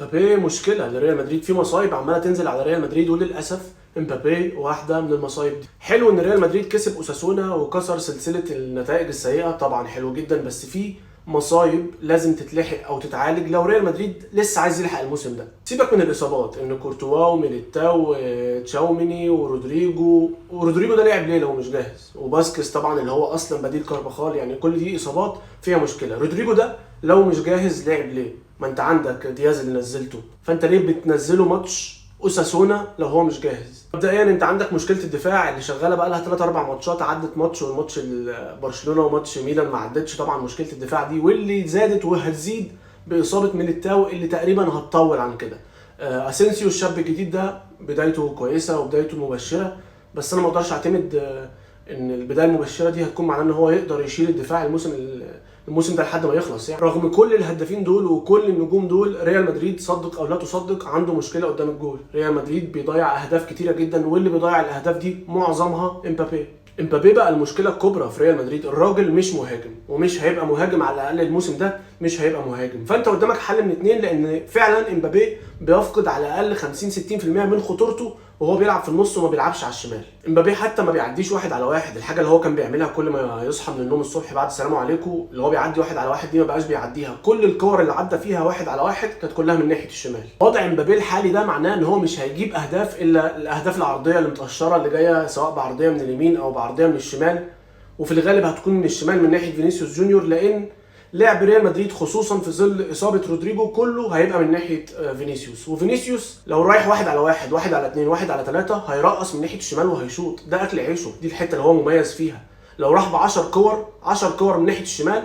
امبابي مشكله لريال مدريد، في مصايب عماله تنزل على ريال مدريد، وللاسف امبابي واحده من المصايب دي. حلو ان ريال مدريد كسب اوساسونا وكسر سلسله النتائج السيئه، طبعا حلو جدا، بس في مصايب لازم تتلحق او تتعالج لو ريال مدريد لسه عايز يلحق الموسم ده. سيبك من الاصابات، ان كورتوا وميليتاو تشاوميني ورودريجو ده لعب ليه لو مش جاهز، وباسكس طبعا اللي هو اصلا بديل كارفاخال، يعني كل دي اصابات فيها مشكله. رودريجو ده لو مش جاهز لعب ليه؟ ما انت عندك دياز اللي نزلته، فانت ليه بتنزله ماتش اوساسونا لو هو مش جاهز؟ مبدئيا انت عندك مشكله الدفاع اللي شغاله بقى لها 3 4 ماتشات، عدت ماتش والماتش برشلونه وماتش ميلان ما عدتش طبعا مشكله الدفاع دي، واللي زادت وهتزيد باصابه ميليتاو اللي تقريبا هتطول عن كده. اسينسيو الشاب الجديد ده بدايته كويسه وبدايته مبشره، بس انا ما اقدرش اعتمد ان البدايه المبشره دي هتكون معناه ان هو يقدر يشيل الدفاع الموسم ده لحد ما يخلص. يعني رغم كل الهدافين دول وكل النجوم دول، ريال مدريد صدق او لا تصدق عنده مشكله قدام الجول. ريال مدريد بيضيع اهداف كتيره جدا، واللي بيضيع الاهداف دي معظمها امبابي بقى المشكله الكبرى في ريال مدريد. الراجل مش مهاجم، ومش هيبقى مهاجم على الاقل الموسم ده، مش هيبقى مهاجم. فانت قدامك حل من اتنين، لان فعلا امبابي بيفقد على الاقل 50-60% من خطورته وهو بيلعب في النص وما بيلعبش على الشمال. امبابي حتى ما بيعديش 1 على 1، الحاجه اللي هو كان بيعملها كل ما يصحى من النوم الصبح بعد السلام عليكم، اللي هو بيعدي 1 على 1 دي ما بقاش بيعديها. كل الكور اللي عدى فيها 1 على 1 كانت كلها من ناحيه الشمال. وضع امبابي الحالي ده معناه ان هو مش هيجيب اهداف الا الاهداف العرضيه اللي متقشره اللي جايه، سواء بعرضيه من اليمين او بعرضيه من الشمال، وفي الغالب هتكون من الشمال من ناحيه فينيسيوس جونيور، لان لعب ريال مدريد خصوصا في ظل اصابه رودريجو كله هيبقى من ناحيه فينيسيوس. وفينيسيوس لو رايح 1 على 1 1 على 2 1 على 3 هيرقص من ناحيه الشمال وهيشوط، ده اكل عيشه، دي الحته اللي هو مميز فيها. لو راح ب 10 كور من ناحيه الشمال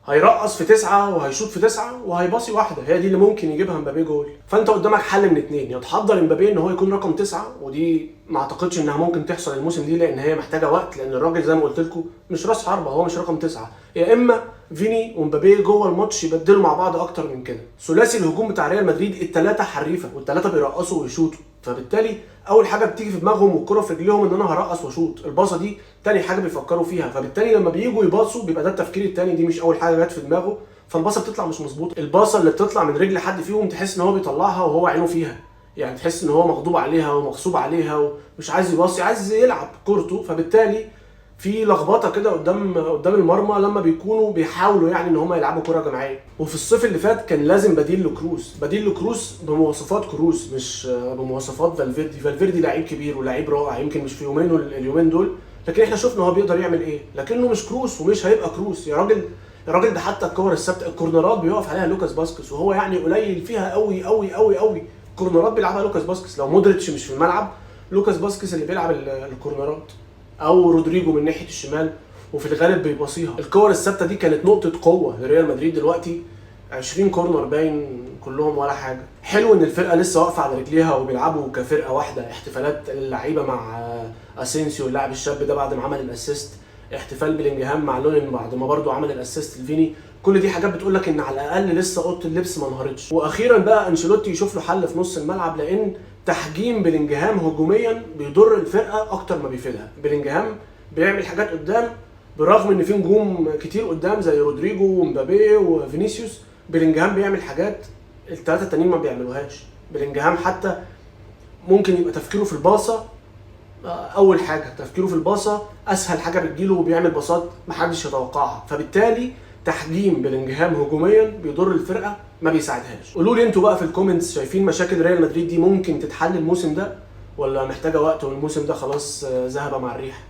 هيرقص في 9 وهيشوط في 9 وهيباصي واحده، هي دي اللي ممكن يجيبها امبابي جول. فانت قدامك حل من اتنين، يا تحضر امبابي ان هو يكون رقم 9، ودي ما اعتقدش انها ممكن تحصل الموسم دي لان هي محتاجه وقت، لان الراجل زي ما قلت لكم مش راس حربه، هو مش رقم 9. يا اما فيني ومبابي جوه الماتش يبدلوا مع بعض اكتر من كده. ثلاثي الهجوم بتاع ريال مدريد الثلاثه حريفه والثلاثه بيرقصوا ويشوطوا، فبالتالي اول حاجه بتيجي في دماغهم والكره في رجليهم ان انا هرقص واشوط، الباصه دي تاني حاجه بيفكروا فيها، فبالتالي لما بييجوا يباصوا بيبقى ده التفكير الثاني، دي مش اول حاجه جت في دماغه، فالباصه بتطلع مش مظبوطه. الباصه اللي بتطلع من رجل حد فيهم تحس ان هو بيطلعها وهو عينه فيها، يعني تحس ان هو مغضوب عليها ومغصوب عليها ومش عايز يباصي، عايز يلعب كورته، فبالتالي في لخبطه كده قدام المرمى لما بيكونوا بيحاولوا يعني ان هم يلعبوا كره جماعيه. وفي الصيف اللي فات كان لازم بديل لكروس بمواصفات كروس، مش بمواصفات فالفيردي لعيب كبير ولاعيب رائع، يمكن مش في اليومين دول، لكن احنا شفنا هو بيقدر يعمل ايه، لكنه مش كروس ومش هيبقى كروس. يا راجل ده حتى الكور الثابته الكورنرات بيقف عليها لوكاس باسكس، وهو يعني قليل فيها قوي قوي قوي قوي. الكورنرات بيلعبها لوكاس باسكس، لو مودريتش مش في الملعب لوكاس باسكس اللي بيلعب الكورنرات، او رودريجو من ناحيه الشمال، وفي الغالب بيباصيها. الكور الثابته دي كانت نقطه قوه لريال مدريد، دلوقتي 20 كورنر باين كلهم ولا حاجه. حلو ان الفرقه لسه واقفه على رجليها وبيلعبوا كفرقه واحده. احتفالات اللعيبه مع اسينسيو اللاعب الشاب ده بعد ما عمل الاسيست، احتفال بلينجهام مع لونين بعد ما برضو عمل الاسيست لفيني، كل دي حاجات بتقول لك ان على الاقل لسه اوضه اللبس ما انهارتش. واخيرا بقى انشيلوتي يشوف له حل في نص الملعب، لان تحجيم بلينجهام هجوميا بيضر الفرقه اكتر ما بيفيدها. بلينجهام بيعمل حاجات قدام برغم ان في نجوم كتير قدام زي رودريجو ومبابي وفينيسيوس، بلينجهام بيعمل حاجات الثلاثه التانيين ما بيعملوهاش. بلينجهام حتى ممكن يبقى تفكيره في الباصه، اول حاجه تفكيره في الباصه اسهل حاجه بتجيله، وبيعمل باصات محدش يتوقعها، فبالتالي تحجيم بلينجهام هجوميا بيضر الفرقه ما بيساعدهاش. قولوا لي انتوا بقى في الكومنتس، شايفين مشاكل ريال مدريد دي ممكن تتحل الموسم ده ولا محتاجه وقت والموسم ده خلاص ذهب مع الريح؟